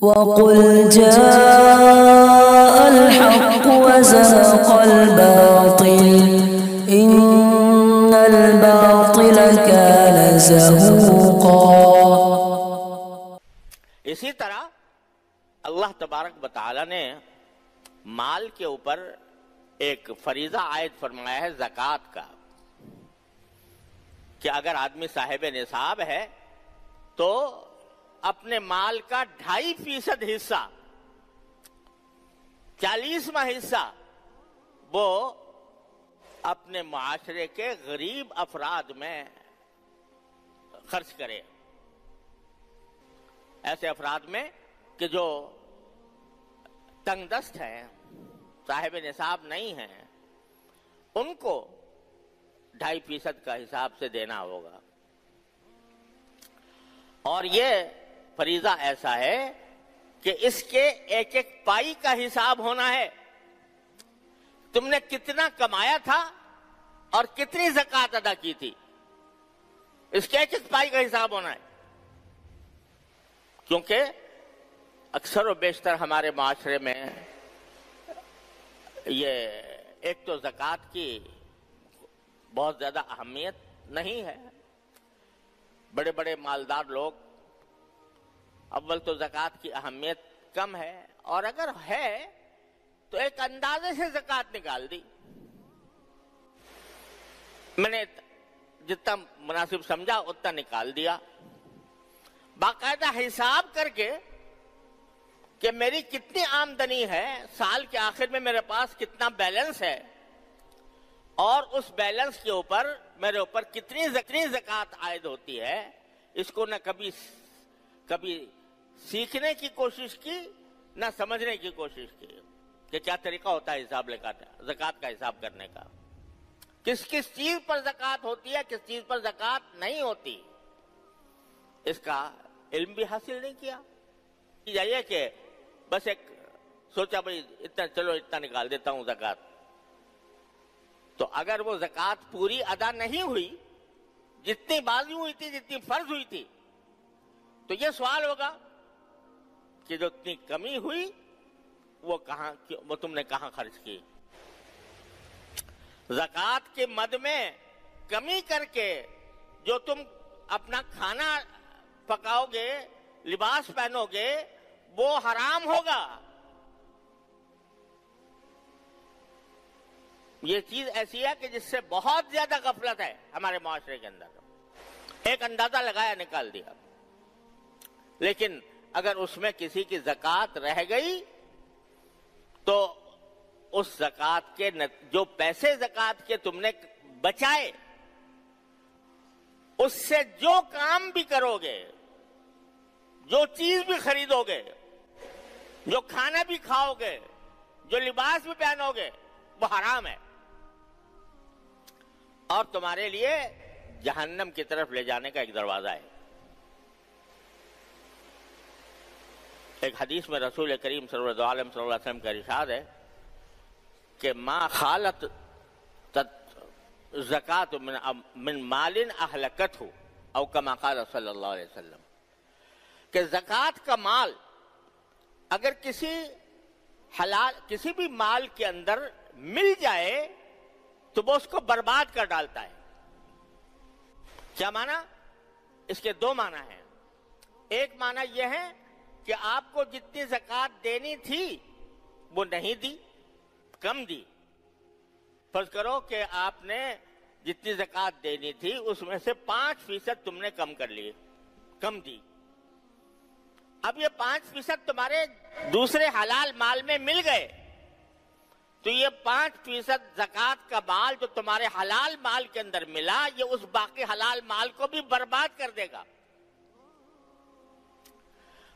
وَقُلْ جَاءَ الْحَقُّ وَزَهَقَ الْبَاطِلُ إِنَّ الْبَاطِلَ كَانَ زَهُوقًا۔ اسی طرح اللہ تبارک و تعالی نے مال کے اوپر ایک فریضہ عائد فرمایا ہے زکوٰۃ کا، کہ اگر آدمی صاحب نصاب ہے تو اپنے مال کا 2.5% حصہ، 40واں حصہ وہ اپنے معاشرے کے غریب افراد میں خرچ کرے، ایسے افراد میں کہ جو تنگ دست ہیں، صاحب نصاب نہیں ہیں، ان کو 2.5% کا حساب سے دینا ہوگا۔ اور یہ فریضہ ایسا ہے کہ اس کے ایک ایک پائی کا حساب ہونا ہے، تم نے کتنا کمایا تھا اور کتنی زکوٰۃ ادا کی تھی، اس کے ایک ایک پائی کا حساب ہونا ہے۔ کیونکہ اکثر و بیشتر ہمارے معاشرے میں یہ ایک تو زکوٰۃ کی بہت زیادہ اہمیت نہیں ہے، بڑے بڑے مالدار لوگ، اول تو زکوٰۃ کی اہمیت کم ہے، اور اگر ہے تو ایک اندازے سے زکوٰۃ نکال دی، میں نے جتنا مناسب سمجھا اتنا نکال دیا، باقاعدہ حساب کر کے کہ میری کتنی آمدنی ہے، سال کے آخر میں میرے پاس کتنا بیلنس ہے، اور اس بیلنس کے اوپر میرے اوپر کتنی زکوٰۃ عائد ہوتی ہے، اس کو نہ کبھی سیکھنے کی کوشش کی نہ سمجھنے کی کوشش کی کہ کیا طریقہ ہوتا ہے حساب زکوٰۃ کا حساب کرنے کا، کس کس چیز پر زکوٰۃ ہوتی ہے، کس چیز پر زکوٰۃ نہیں ہوتی، اس کا علم بھی حاصل نہیں کیا۔ یہ کہ بس ایک سوچا بھائی اتنا نکال دیتا ہوں زکوٰۃ، تو اگر وہ زکوٰۃ پوری ادا نہیں ہوئی، جتنی بازی ہوئی تھی، جتنی فرض ہوئی تھی، تو یہ سوال ہوگا کہ جو اتنی کمی ہوئی وہ تم نے کہاں خرچ کی۔ زکوٰۃ کے مد میں کمی کر کے جو تم اپنا کھانا پکاؤ گے، لباس پہنو گے، وہ حرام ہوگا۔ یہ چیز ایسی ہے کہ جس سے بہت زیادہ غفلت ہے ہمارے معاشرے کے اندر، ایک اندازہ لگایا نکال دیا، لیکن اگر اس میں کسی کی زکوٰۃ رہ گئی تو اس زکوٰۃ کے جو پیسے زکوٰۃ کے تم نے بچائے، اس سے جو کام بھی کرو گے، جو چیز بھی خریدو گے، جو کھانا بھی کھاؤ گے، جو لباس بھی پہنو گے، وہ حرام ہے، اور تمہارے لیے جہنم کی طرف لے جانے کا ایک دروازہ ہے۔ ایک حدیث میں رسول کریم صلی اللہ علیہ وسلم کا ارشاد ہے کہ ما خالت زکات من مال اہلکتہ، او کما قال صلی اللہ علیہ وسلم، کہ زکوٰۃ کا مال اگر کسی بھی مال کے اندر مل جائے تو وہ اس کو برباد کر ڈالتا ہے۔ کیا معنی؟ اس کے دو معنی ہیں۔ ایک معنی یہ ہے کہ آپ کو جتنی زکوٰۃ دینی تھی وہ نہیں دی، کم دی۔ فرض کرو کہ آپ نے جتنی زکوٰۃ دینی تھی اس میں سے 5% تم نے کم کر لی، کم دی۔ اب یہ 5% تمہارے دوسرے حلال مال میں مل گئے، تو یہ 5% زکوٰۃ کا مال جو تمہارے حلال مال کے اندر ملا، یہ اس باقی حلال مال کو بھی برباد کر دے گا۔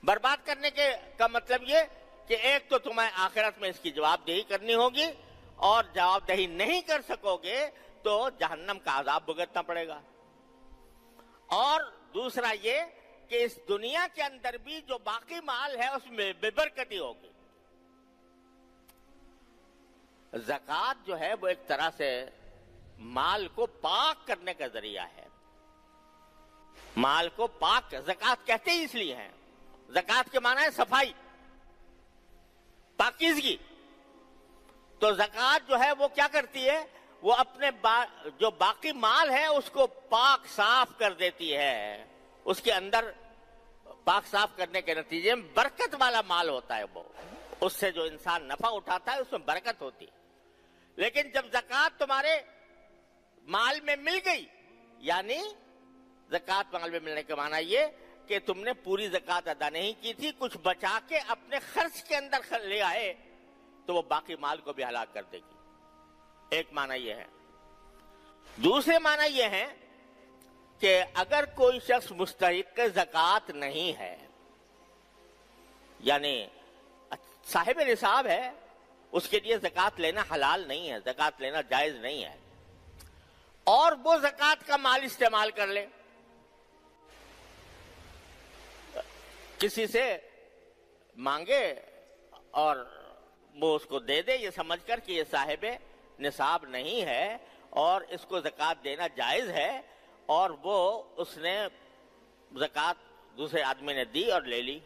برباد کرنے کا مطلب یہ کہ ایک تو تمہیں آخرت میں اس کی جواب دہی کرنی ہوگی، اور جواب دہی نہیں کر سکو گے تو جہنم کا عذاب بھگتنا پڑے گا، اور دوسرا یہ کہ اس دنیا کے اندر بھی جو باقی مال ہے اس میں بے برکتی ہوگی۔ زکوٰۃ جو ہے وہ ایک طرح سے مال کو پاک کرنے کا ذریعہ ہے، مال کو پاک زکوٰۃ کہتے ہی اس لیے ہیں، زکات کے معنی ہے صفائی، پاکیزگی. تو زکات جو ہے وہ کیا کرتی ہے؟ وہ اپنے جو باقی مال ہے اس کو پاک صاف کر دیتی ہے. اس کے اندر پاک صاف کرنے کے نتیجے میں برکت والا مال ہوتا ہے، وہ اس سے جو انسان نفع اٹھاتا ہے اس میں برکت ہوتی ہے. لیکن جب زکات تمہارے مال میں مل گئی، یعنی زکات مال میں ملنے کے معنی یہ کہ تم نے پوری زکات ادا نہیں کی تھی، کچھ بچا کے اپنے خرچ کے اندر لے آئے، تو وہ باقی مال کو بھی ہلاک کر دے گی. ایک معنی یہ ہے. دوسرے معنی یہ ہے کہ اگر کوئی شخص مستحق زکات نہیں ہے، یعنی صاحب نصاب ہے، اس کے لیے زکات لینا حلال نہیں ہے، زکات لینا جائز نہیں ہے، اور وہ زکات کا مال استعمال کر لے، کسی سے مانگے اور وہ اس کو دے دے یہ سمجھ کر کہ یہ صاحب نصاب نہیں ہے اور اس کو زکات دینا جائز ہے، اور وہ اس نے زکات دوسرے آدمی نے دی اور لے لی،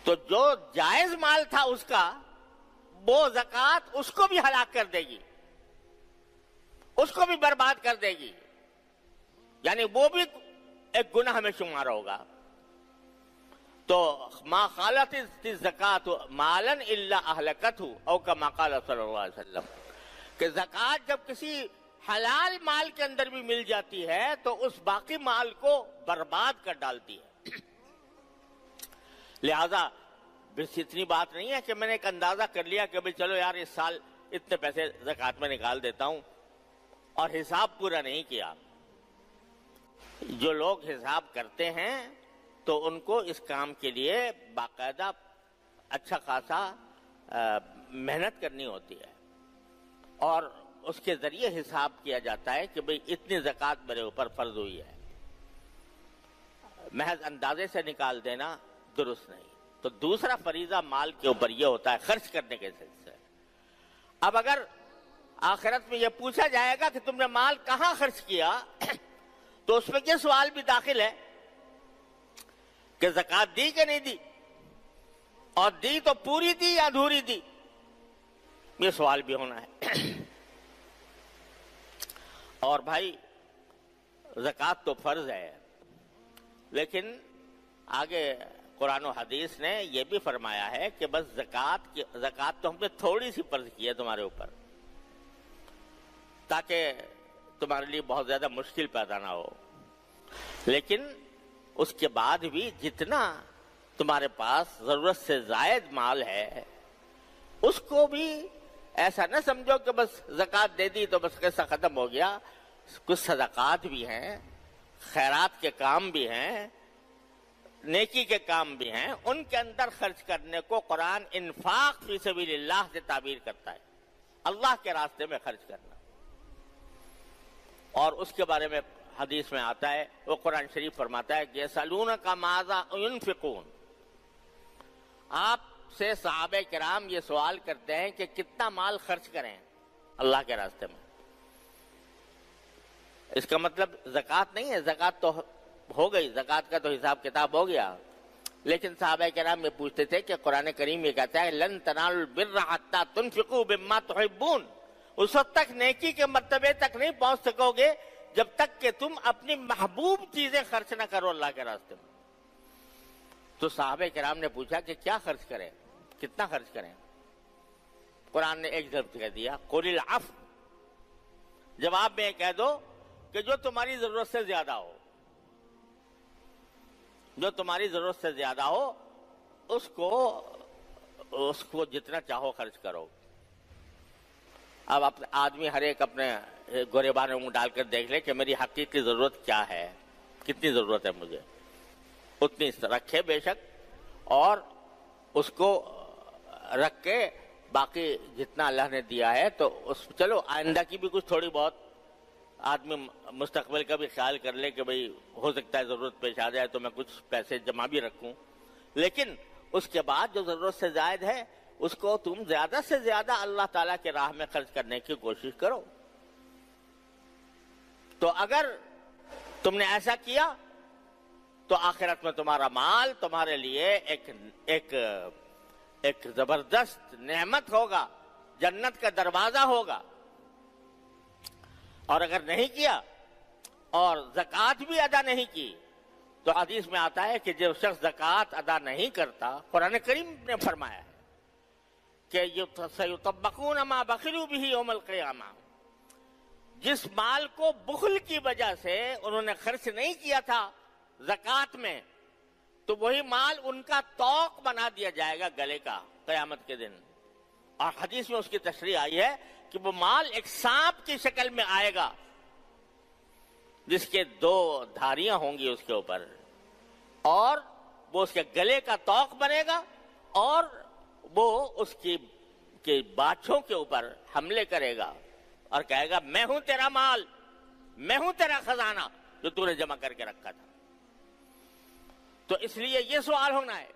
تو جو جائز مال تھا اس کا، وہ زکات اس کو بھی ہلاک کر دے گی، اس کو بھی برباد کر دے گی، یعنی وہ بھی ایک گناہ میں شمار ہوگا. تو ما خالت الزکات مالا الا اہلکتہ او کما قال صلی اللہ علیہ وسلم، کہ زکات جب کسی حلال مال کے اندر بھی مل جاتی ہے تو اس باقی مال کو برباد کر ڈالتی ہے. لہذا بس اتنی بات نہیں ہے کہ میں نے ایک اندازہ کر لیا کہ بھئی چلو یار اس سال اتنے پیسے زکات میں نکال دیتا ہوں اور حساب پورا نہیں کیا. جو لوگ حساب کرتے ہیں تو ان کو اس کام کے لیے باقاعدہ اچھا خاصا محنت کرنی ہوتی ہے، اور اس کے ذریعے حساب کیا جاتا ہے کہ بھئی اتنی زکات میرے اوپر فرض ہوئی ہے. محض اندازے سے نکال دینا درست نہیں. تو دوسرا فریضہ مال کے اوپر یہ ہوتا ہے خرچ کرنے کے سلسلے سے. اب اگر آخرت میں یہ پوچھا جائے گا کہ تم نے مال کہاں خرچ کیا، تو اس میں یہ سوال بھی داخل ہے کہ زکات دی کہ نہیں دی، اور دی تو پوری دی یا ادھوری دی، یہ سوال بھی ہونا ہے. اور بھائی زکات تو فرض ہے، لیکن آگے قرآن و حدیث نے یہ بھی فرمایا ہے کہ بس زکات تو ہم نے تھوڑی سی فرض کی ہے تمہارے اوپر، تاکہ تمہارے لیے بہت زیادہ مشکل پیدا نہ ہو. لیکن اس کے بعد بھی جتنا تمہارے پاس ضرورت سے زائد مال ہے، اس کو بھی ایسا نہ سمجھو کہ بس زکات دے دی تو بس قصہ ختم ہو گیا. کچھ صدقات بھی ہیں، خیرات کے کام بھی ہیں، نیکی کے کام بھی ہیں، ان کے اندر خرچ کرنے کو قرآن انفاق فی سبیل اللہ سے تعبیر کرتا ہے، اللہ کے راستے میں خرچ کرنا. اور اس کے بارے میں حدیث میں آتا ہے، وہ قرآن شریف فرماتا ہے کہ یسألونک ماذا ينفقون، آپ سے صحابہ کرام یہ سوال کرتے ہیں کہ کتنا مال خرچ کریں اللہ کے راستے میں. اس کا مطلب زکات نہیں ہے، زکات تو ہو گئی، زکات کا تو حساب کتاب ہو گیا. لیکن صحابہ کرام یہ پوچھتے تھے کہ قرآن کریم یہ کہتا ہے لن تنالوا البر حتى تنفقوا مما تحبون، اس وقت تک نیکی کے مرتبے تک نہیں پہنچ سکو گے جب تک کہ تم اپنی محبوب چیزیں خرچ نہ کرو اللہ کے راستے میں. تو صحابہ کرام نے پوچھا کہ کیا خرچ کریں، کتنا خرچ کریں؟ قرآن نے ایک ضرب کہہ دیا، قل العفو، جواب میں کہہ دو کہ جو تمہاری ضرورت سے زیادہ ہو، جو تمہاری ضرورت سے زیادہ ہو اس کو جتنا چاہو خرچ کرو. اب آدمی ہر ایک اپنے گریبان میں منہ ڈال کر دیکھ لے کہ میری حقیقی ضرورت کیا ہے، کتنی ضرورت ہے مجھے، اتنی رکھے بے شک، اور اس کو رکھ کے باقی جتنا اللہ نے دیا ہے تو چلو آئندہ کی بھی کچھ تھوڑی بہت آدمی مستقبل کا بھی خیال کر لے کہ بھئی ہو سکتا ہے ضرورت پیش آ جائے تو میں کچھ پیسے جمع بھی رکھوں. لیکن اس کے بعد جو ضرورت سے زائد ہے اس کو تم زیادہ سے زیادہ اللہ تعالیٰ کے راہ میں خرچ کرنے کی کوشش کرو. تو اگر تم نے ایسا کیا تو آخرت میں تمہارا مال تمہارے لیے ایک زبردست نعمت ہوگا، جنت کا دروازہ ہوگا۔ اور اگر نہیں کیا اور زکوٰۃ بھی ادا نہیں کی تو حدیث میں آتا ہے کہ جو شخص زکوٰۃ ادا نہیں کرتا، قرآن کریم نے فرمایا ہے کہ سَيُطَبَّقُونَ مَا بَخِلُوا بِهِ يَوْمَ الْقِيَامَةِ، جس مال کو بخل کی وجہ سے انہوں نے خرچ نہیں کیا تھا زکوٰۃ میں، تو وہی مال ان کا طوق بنا دیا جائے گا گلے کا قیامت کے دن۔ اور حدیث میں اس کی تشریح آئی ہے کہ وہ مال ایک سانپ کی شکل میں آئے گا جس کے 2 دھاریاں ہوں گی اس کے اوپر، اور وہ اس کے گلے کا طوق بنے گا اور وہ اس کی باچھوں کے اوپر حملے کرے گا اور کہے گا میں ہوں تیرا مال، میں ہوں تیرا خزانہ جو تو نے جمع کر کے رکھا تھا۔ تو اس لیے یہ سوال ہونا ہے۔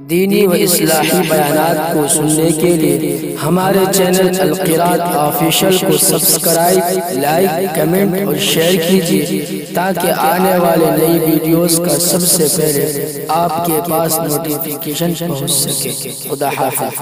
دینی و اصلاحی بیانات کو سننے کے لیے ہمارے چینل القراءت آفیشل کو سبسکرائب، لائک، کمنٹ اور شیئر کیجیے تاکہ آنے والے نئی ویڈیوز کا سب سے پہلے آپ کے پاس نوٹیفیکیشن پہنچ سکے۔ خدا حافظ۔